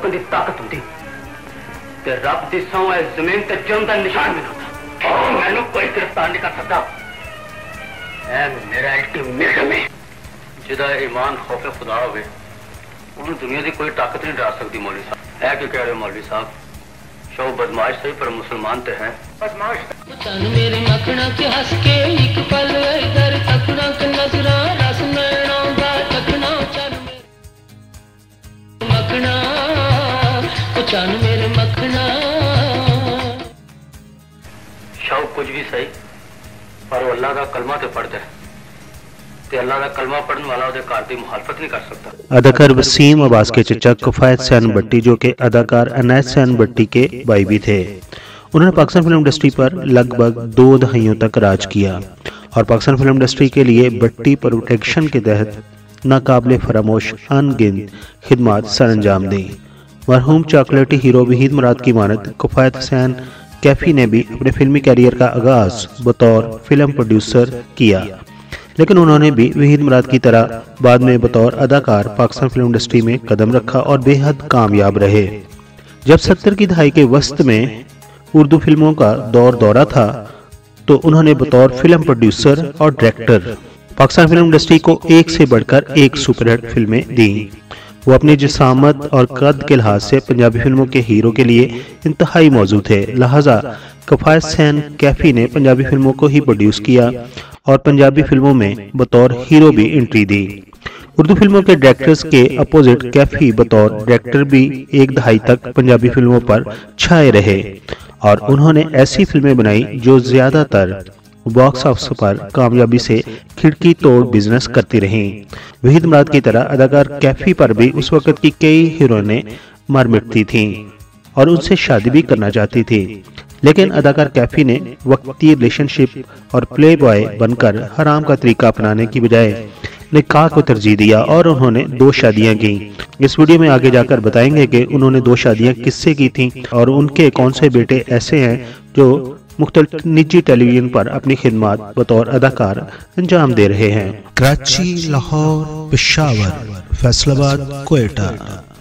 रोकने की ताकत होती ते रब दी सौं है जमीन ते जम दा निशान भी होता और मैनू कोई गिरफ्तार नहीं कर सकता। ऐ मेरा अल्टीमेटम है जिदा ईमान खौफ खुदा होवे उन्हें दुनिया की कोई ताकत नहीं डरा सकती। मौलवी साहब है कि कह रहे हो मौलवी साहब? शो बदमाश सही पर मुसलमान तो है बदमाश। मेरे मखना के हंस के एक पल इधर तकना के नजरा रस नैना दा तकना चल मखना ओ चल मेरे मखना। शो कुछ भी सही पर वो अल्लाह का कलमा तो पढ़ता है ते अल्लाह का कलमा पढ़ने वाला उहदे घर दी मुखालफत नहीं कर सकता। अदाकार वसीम अब्बास के चचा किफायत हुसैन भट्टी जो कि अदाकार अनैस हुसैन भट्टी के भाई भी थे, उन्होंने पाकिस्तान फिल्म इंडस्ट्री पर लगभग 2 दहाइयों तक राज किया और पाकिस्तान फिल्म इंडस्ट्री के लिए भट्टी प्रोडक्शन के तहत नाकाबिले फरामोश अनगिनत खिदमात सरअंजाम दी। मरहूम चॉकलेटी हीरो वहीद मुराद की मानद किफायत हुसैन कैफी ने भी अपने फिल्मी कैरियर का आगाज बतौर फिल्म प्रोड्यूसर किया, लेकिन उन्होंने भी वहीद मुराद की तरह बाद में बतौर अदाकार पाकिस्तान फिल्म इंडस्ट्री में कदम रखा और बेहद कामयाब रहे। जब 70 की दहाई के वस्त में उर्दू फिल्मों का दौरा था तो उन्होंने बतौर फिल्म प्रोड्यूसर और डायरेक्टर पाकिस्तान फिल्म इंडस्ट्री को एक से बढ़कर एक सुपरहिट फिल्में दी। वो अपनी जिसामत और कद के लिहाज से पंजाबी फिल्मों के हीरो के लिए इंतहाई मौजूद थे, लिहाजा किफायत हुसैन कैफी ने पंजाबी फिल्मों को ही प्रोड्यूस किया और पंजाबी फिल्मों में बतौर हीरो भी एंट्री दी। उर्दू फिल्मों के डायरेक्टर्स के अपोजिट कैफी बतौर डायरेक्टर भी एक दहाई तक पंजाबी फिल्मों पर छाए रहे और उन्होंने ऐसी फिल्में बनाई जो ज्यादातर बॉक्स ऑफिस पर कामयाबी से खिड़की तोड़ बिजनेस करती रहीं। वहीद मुराद की तरह अदाकार कैफी पर भी उस वक्त की कई हीरोइनें मर मिटती थीं और उनसे शादी भी करना चाहती थी, लेकिन अदाकार कैफी ने वक्ती रिलेशनशिप और प्ले बॉय बनकर हराम का तरीका अपनाने की बजाय निकाह को तरजीह दिया और उन्होंने 2 शादियां की। इस वीडियो में आगे जाकर बताएंगे कि उन्होंने 2 शादियां किससे की थीं और उनके कौन से बेटे ऐसे हैं जो मुख्तलिफ निजी टेलीविजन पर अपनी खिदमात बतौर अदाकार अंजाम दे रहे हैं। कराची, लाहौर, पेशावर, फैसलाबाद, कोयटा,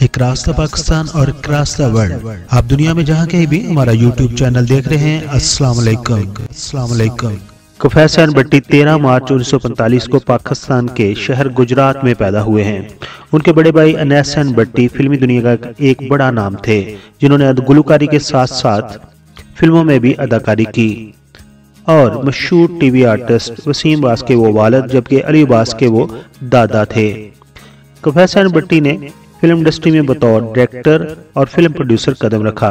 एक रास्ता पाकिस्तान और एक रास्ता वर्ल्ड। आप दुनिया में जहाँ कहीं भी हमारा यूट्यूब चैनल देख रहे हैं, अस्सलाम वालेकुम। अस्सलाम वालेकुम। किफायत हुसैन भट्टी 13 मार्च 1945 को पाकिस्तान के शहर गुजरात में पैदा हुए हैं। उनके बड़े भाई अनैस हुसैन भट्टी फिल्मी दुनिया का एक बड़ा नाम थे, जिन्होंने गुलकारी के साथ साथ फिल्मों में भी अदाकारी की और मशहूर टीवी आर्टिस्ट वसीम अब्बास के वो वालिद जबकि अली अब्बास के वो दादा थे। किफायत हुसैन भट्टी ने फिल्म इंडस्ट्री में बतौर डायरेक्टर और फिल्म प्रोड्यूसर कदम रखा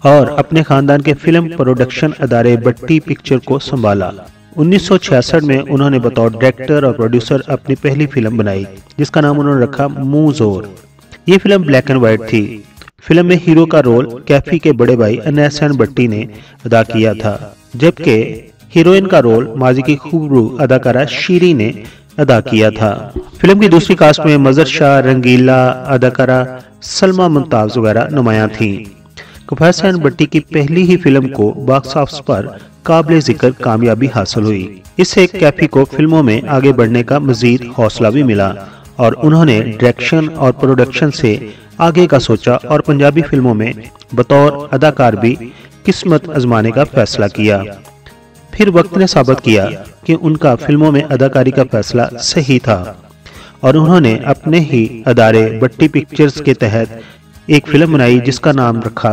और अपने खानदान के फिल्म प्रोडक्शन अदारे भट्टी पिक्चर को संभाला। 1966 में उन्होंने बतौर डायरेक्टर और प्रोड्यूसर अपनी पहली फिल्म बनाई जिसका नाम उन्होंने रखा मुंह जोर। ये फिल्म ब्लैक एंड व्हाइट थी। फिल्म में हीरो का रोल कैफी के बड़े भाई अनैस हुसैन भट्टी ने अदा किया था, जबकि हीरोइन का रोल माजी की खूबरू अदाकारा शीरी ने अदा किया था। फिल्म की दूसरी कास्ट में मजर शाह, रंगीला, अदाकारा सलमा मुमताज वगैरह नुमायां थीं। किफायत हुसैन भट्टी की पहली ही फिल्म को बॉक्स ऑफिस पर काबिल जिक्र कामयाबी हासिल हुई। इससे कैफी को फिल्मों में आगे बढ़ने का मजीद हौसला भी मिला और उन्होंने डायरेक्शन और प्रोडक्शन से आगे का सोचा और पंजाबी फिल्मों में बतौर अदाकार भी किस्मत आजमाने का फैसला किया। फिर वक्त ने साबित किया कि उनका फिल्मों में अदाकारी का फैसला सही था और उन्होंने अपने ही अदारे भट्टी पिक्चर्स के तहत एक फिल्म बनाई जिसका नाम रखा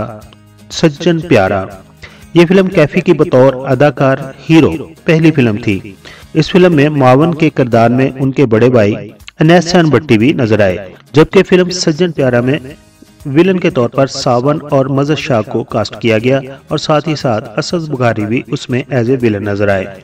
सज्जन प्यारा। ये फिल्म कैफी की बतौर अदाकार हीरो पहली फिल्म थी। इस फिल्म में मावन के किरदार में उनके बड़े भाई अनैस हुसैन भट्टी भी नजर आए, जबकि फिल्म सज्जन प्यारा में विलन के तौर पर सावन और मजर शाह को कास्ट किया गया और साथ ही साथ असद बुखारी भी उसमें एज ए विलन नजर आए।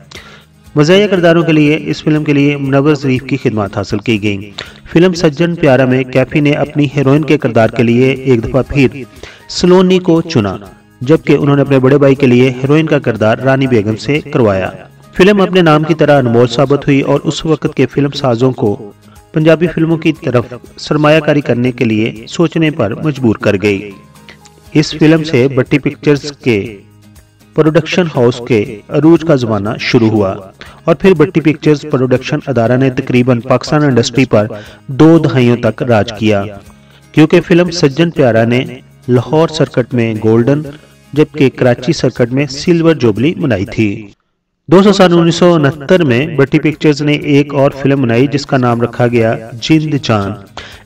मज़ाहिया किरदारों के लिए इस फिल्म के लिए मुनव्वर ज़रीफ की खिदमत हासिल की गई। फिल्म सज्जन प्यारा में कैफी ने अपनी हीरोइन के किरदार के लिए एक दफा फिर सलोनी को चुना, जबकि उन्होंने अपने बड़े भाई के लिए हीरोइन का किरदार रानी बेगम से करवाया। फिल्म अपने नाम की तरह अनमोल साबित हुई और उस वक्त के फिल्म साजों को पंजाबी फिल्मों की तरफ सरमायाकारी करने के लिए सोचने पर मजबूर कर गई। इस फिल्म से भट्टी पिक्चर्स के प्रोडक्शन हाउस के अरूज का जमाना शुरू हुआ और फिर भट्टी पिक्चर्स प्रोडक्शन अदारा ने तकरीबन पाकिस्तान इंडस्ट्री पर 2 दहाइयों तक राज किया। क्योंकि फिल्म सज्जन प्यारा ने लाहौर सर्किट में गोल्डन जबकि कराची सर्किट में सिल्वर जुबली मनाई थी। दोस्तों सन 1969 में भट्टी पिक्चर्स ने एक और फिल्म बनाई जिसका नाम रखा गया जिंद जान।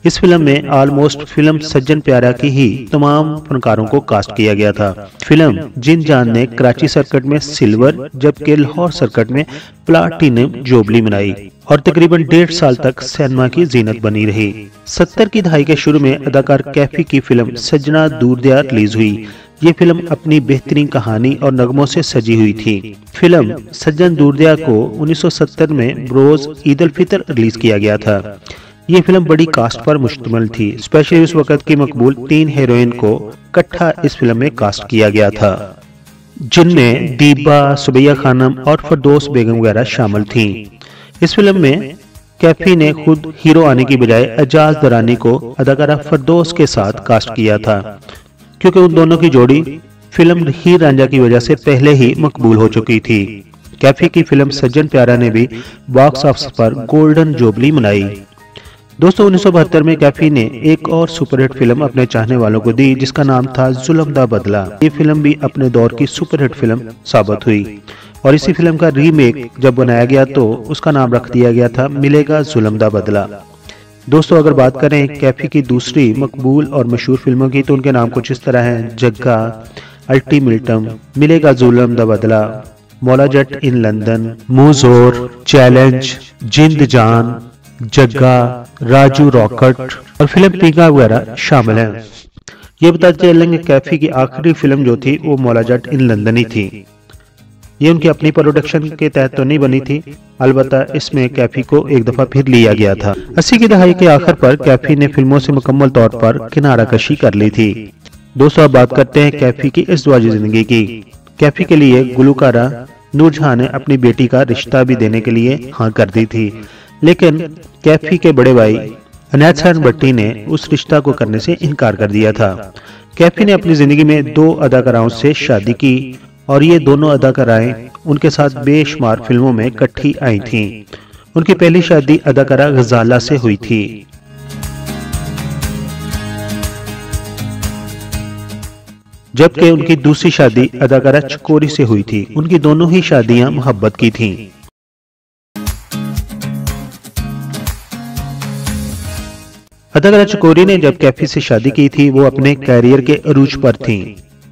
इस फिल्म में ऑलमोस्ट फिल्म सज्जन प्यारा की ही तमाम फनकारों को कास्ट किया गया था। फिल्म जिंद जान ने कराची सर्किट में सिल्वर जबकि लाहौर सर्किट में प्लाटिनम जुबली मनाई और तकरीबन 1.5 साल तक सिनेमा की जीनत बनी रही। 70 की दहाई के शुरू में अदाकार कैफी की फिल्म सजना दूरदयार रिलीज हुई। ये फिल्म अपनी बेहतरीन कहानी और नगमों से सजी हुई थी। फिल्म सज्जन दूरदयार को 1970 में बरोज ईद उल फितर रिलीज किया गया था। ये फिल्म बड़ी कास्ट पर मुश्तमिल थी, स्पेशली उस वक्त की मकबूल 3 हीरोइन को इकट्ठा इस फिल्म में कास्ट किया गया था, जिनमें दीबा, सुबैया खानम और फरदौस बेगम वगैरह शामिल थीं। इस फिल्म में कैफी ने खुद हीरो आने की बजाय एजाज दरानी को अदाकारा फरदौस के साथ कास्ट किया था, क्योंकि उन दोनों की जोड़ी फिल्म हीर रांझा की वजह से पहले ही मकबूल हो चुकी थी। कैफी की फिल्म सज्जन प्यारा ने भी बॉक्स ऑफिस पर गोल्डन जुबली मनाई। दोस्तों 1972 में कैफी ने एक और सुपरहिट फिल्म अपने चाहने वालों को दी जिसका नाम था जुल्म दा बदला। ये फिल्म भी अपने दौर की सुपरहिट फिल्म साबित हुई और इसी फिल्म का रीमेक जब बनाया गया तो उसका नाम रख दिया गया था मिलेगा जुल्म दा बदला। दोस्तों अगर बात करें कैफी की दूसरी मकबूल और मशहूर फिल्मों की तो उनके नाम कुछ इस तरह हैं: जग्गा, अल्टीमेटम, मिलेगा जुल्म दा बदला, Maula Jatt in London, मुजोर, challenge, जिंद जान, जग्गा, राजू रॉकेट और फिल्म पीका वगैरह शामिल हैं। ये बताते चलेंगे कैफी की आखिरी फिल्म जो थी वो मौला जट इन लंदन ही थी। ये उनकी अपनी प्रोडक्शन के तहत तो नहीं बनी थी, अलबत्ता इसमें कैफी को एक दफा फिर लिया गया था। 80 की दहाई के आखिर पर कैफी ने फिल्मों से मुकम्मल तौर पर किनारा कशी कर ली थी। दोस्तों अब बात करते हैं कैफी की इस दौरान जिंदगी की। कैफी के लिए गुलकारा नूरजहां ने अपनी बेटी का रिश्ता भी देने के लिए हाँ कर दी थी, लेकिन कैफी के बड़े भाई अनैसन भट्टी ने उस रिश्ता को करने से इनकार कर दिया था। कैफी ने अपनी जिंदगी में 2 अदाकाराओं से शादी की और ये दोनों अदाकाराएं उनके साथ बेशुमार फिल्मों में इकट्ठी आई थीं। उनकी पहली शादी अदाकारा गजाला से हुई थी। जबकि उनकी दूसरी शादी अदाकारा चकोरी से हुई थी। उनकी दोनों ही शादियां मोहब्बत की थीं। अदाकारा चकोरी ने जब कैफी से शादी की थी वो अपने कैरियर के अरूज पर थीं।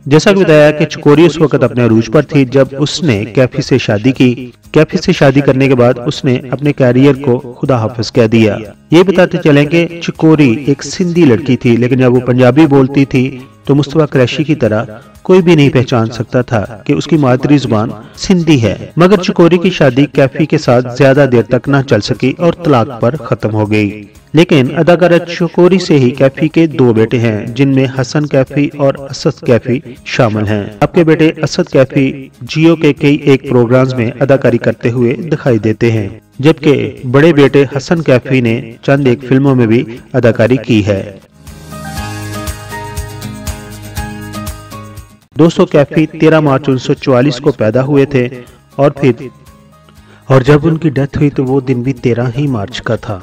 जैसा कि बताया कि चकोरी उस वक्त अपने अरूज पर थी जब उसने कैफी से शादी की। कैफी से शादी करने के बाद उसने अपने कैरियर को खुदा हाफिज कह दिया। ये बताते चले कि चकोरी एक सिंधी लड़की थी, लेकिन जब वो पंजाबी बोलती थी तो मुस्तफा कुरैशी की तरह कोई भी नहीं पहचान सकता था कि उसकी मादरी जुबान सिंधी है। मगर चकोरी की शादी कैफी के साथ ज्यादा देर तक न चल सकी और तलाक पर खत्म हो गई। लेकिन अदाकारा चकोरी से ही कैफी के 2 बेटे हैं, जिनमें हसन कैफी और असद कैफी शामिल हैं। आपके बेटे असद कैफी जियो के कई एक प्रोग्राम्स में अदाकारी करते हुए दिखाई देते हैं, जबकि बड़े बेटे हसन कैफी ने चंद एक फिल्मों में भी अदाकारी की है। दोस्तों कैफी 13 मार्च 1944 को पैदा हुए थे और जब उनकी डेथ हुई तो वो दिन भी 13 ही मार्च का था।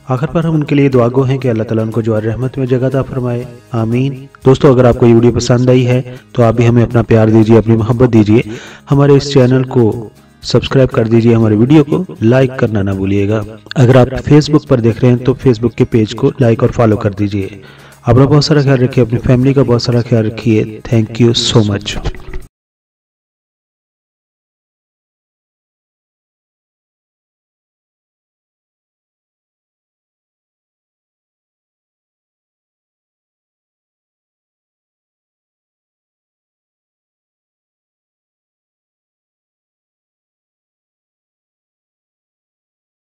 आखिर पर हम उनके लिए दुआ गो हैं कि अल्लाह ताला उनको जवार रहमत में जगह अता फरमाए, आमीन। दोस्तों अगर आपको ये वीडियो पसंद आई है तो आप भी हमें अपना प्यार दीजिए, अपनी मोहब्बत दीजिए। हमारे इस चैनल को सब्सक्राइब कर दीजिए, हमारे वीडियो को लाइक करना ना भूलिएगा। अगर आप फेसबुक पर देख रहे हैं तो फेसबुक के पेज को लाइक और फॉलो कर दीजिए। अपना बहुत सारा ख्याल रखिए, अपनी फैमिली का बहुत सारा ख्याल रखिए। Thank you so much.